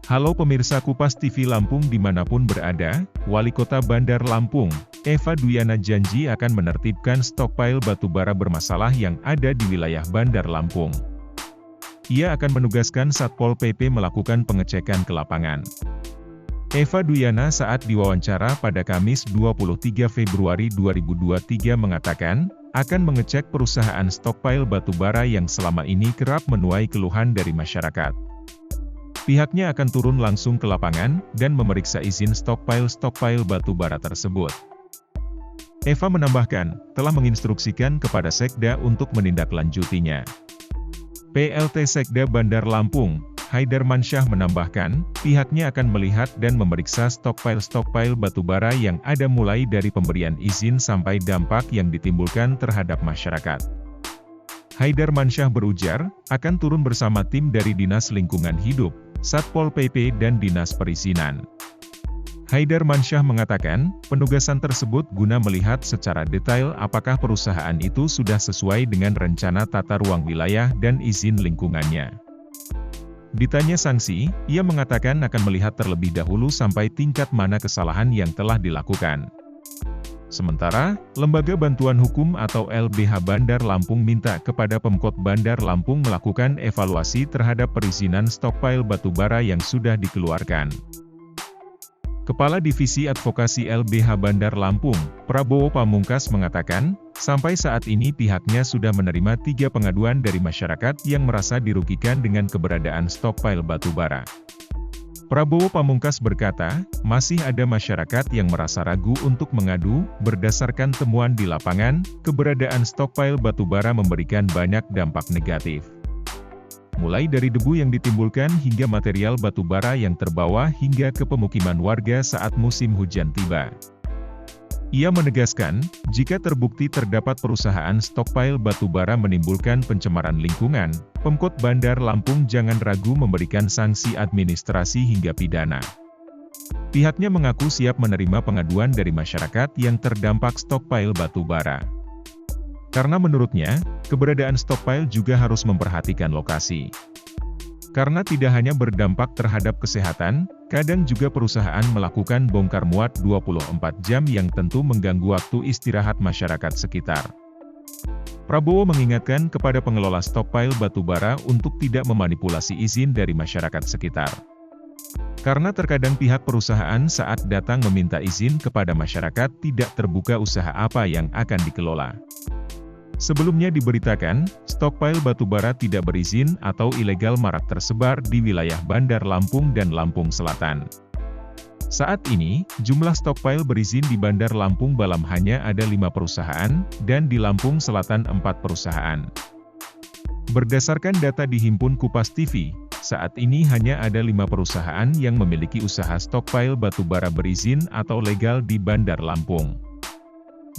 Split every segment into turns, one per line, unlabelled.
Halo pemirsa Kupas TV Lampung dimanapun berada, Wali Kota Bandar Lampung, Eva Duyana janji akan menertibkan stockpile batubara bermasalah yang ada di wilayah Bandar Lampung. Ia akan menugaskan Satpol PP melakukan pengecekan ke lapangan. Eva Duyana saat diwawancara pada Kamis 23 Februari 2023 mengatakan, akan mengecek perusahaan stockpile batubara yang selama ini kerap menuai keluhan dari masyarakat. Pihaknya akan turun langsung ke lapangan, dan memeriksa izin stockpile batubara tersebut. Eva menambahkan, telah menginstruksikan kepada Sekda untuk menindaklanjutinya. PLT Sekda Bandar Lampung, Haidar Mansyah menambahkan, pihaknya akan melihat dan memeriksa stockpile batubara yang ada mulai dari pemberian izin sampai dampak yang ditimbulkan terhadap masyarakat. Haidar Mansyah berujar, akan turun bersama tim dari Dinas Lingkungan Hidup, Satpol PP dan Dinas Perizinan. Haidar Mansyah mengatakan, penugasan tersebut guna melihat secara detail apakah perusahaan itu sudah sesuai dengan rencana tata ruang wilayah dan izin lingkungannya. Ditanya sanksi, ia mengatakan akan melihat terlebih dahulu sampai tingkat mana kesalahan yang telah dilakukan. Sementara, Lembaga Bantuan Hukum atau LBH Bandar Lampung minta kepada Pemkot Bandar Lampung melakukan evaluasi terhadap perizinan stockpile batubara yang sudah dikeluarkan. Kepala Divisi Advokasi LBH Bandar Lampung, Prabowo Pamungkas mengatakan, sampai saat ini pihaknya sudah menerima 3 pengaduan dari masyarakat yang merasa dirugikan dengan keberadaan stockpile batubara. Prabowo Pamungkas berkata, masih ada masyarakat yang merasa ragu untuk mengadu, berdasarkan temuan di lapangan, keberadaan stockpile batubara memberikan banyak dampak negatif. Mulai dari debu yang ditimbulkan hingga material batubara yang terbawa hingga ke pemukiman warga saat musim hujan tiba. Ia menegaskan, jika terbukti terdapat perusahaan stockpile batubara menimbulkan pencemaran lingkungan, Pemkot Bandar Lampung jangan ragu memberikan sanksi administrasi hingga pidana. Pihaknya mengaku siap menerima pengaduan dari masyarakat yang terdampak stockpile batubara. Karena menurutnya, keberadaan stockpile juga harus memperhatikan lokasi. Karena tidak hanya berdampak terhadap kesehatan, kadang juga perusahaan melakukan bongkar muat 24 jam yang tentu mengganggu waktu istirahat masyarakat sekitar. Prabowo mengingatkan kepada pengelola stockpile batubara untuk tidak memanipulasi izin dari masyarakat sekitar. Karena terkadang pihak perusahaan saat datang meminta izin kepada masyarakat tidak terbuka usaha apa yang akan dikelola. Sebelumnya diberitakan, stockpile batubara tidak berizin atau ilegal marak tersebar di wilayah Bandar Lampung dan Lampung Selatan. Saat ini, jumlah stockpile berizin di Bandar Lampung Balam hanya ada 5 perusahaan, dan di Lampung Selatan 4 perusahaan. Berdasarkan data dihimpun Kupas TV, saat ini hanya ada 5 perusahaan yang memiliki usaha stockpile batubara berizin atau legal di Bandar Lampung.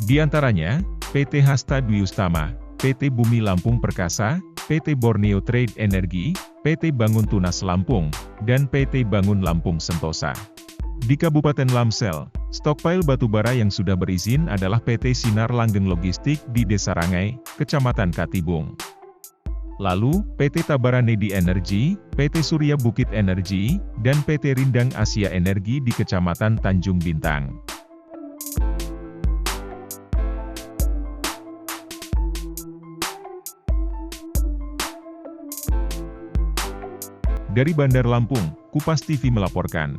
Di antaranya, PT Hasta Dwi Utama, PT Bumi Lampung Perkasa, PT Borneo Trade Energi, PT Bangun Tunas Lampung, dan PT Bangun Lampung Sentosa. Di Kabupaten Lamsel, stockpile batubara yang sudah berizin adalah PT Sinar Langgeng Logistik di Desa Rangai, Kecamatan Katibung. Lalu, PT Tabaranedi Energi, PT Surya Bukit Energi, dan PT Rindang Asia Energi di Kecamatan Tanjung Bintang. Dari Bandar Lampung, Kupas TV melaporkan.